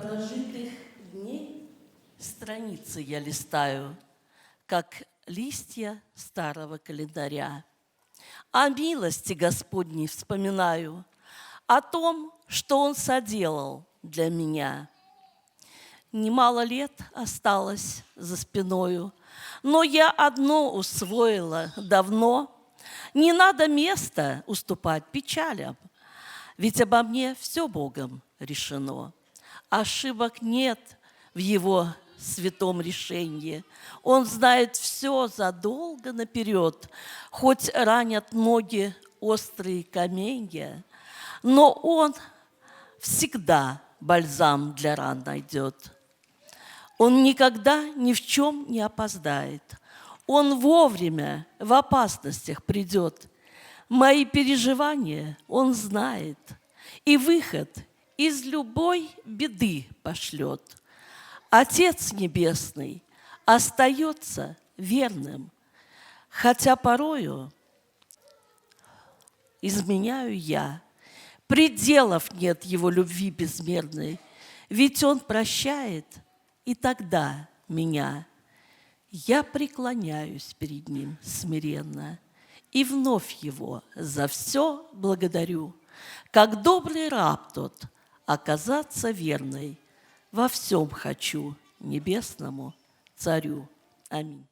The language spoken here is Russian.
прожитых дней страницы я листаю, как листья старого календаря. О милости Господней вспоминаю, о том, что Он соделал для меня. Немало лет осталось за спиною, но я одно усвоила давно: не надо места уступать печалям, ведь обо мне все Богом решено. Ошибок нет в Его святом решении. Он знает все задолго наперед, хоть ранят ноги острые каменья, но Он всегда бальзам для ран найдет. Он никогда ни в чем не опоздает. Он вовремя в опасностях придет. Мои переживания Он знает, и выход из любой беды пошлет. Отец Небесный остается верным, хотя порою изменяю я. Пределов нет Его любви безмерной, ведь Он прощает и тогда меня. Я преклоняюсь перед Ним смиренно и вновь Его за все благодарю. Как добрый раб тот, оказаться верной во всем хочу небесному Царю. Аминь.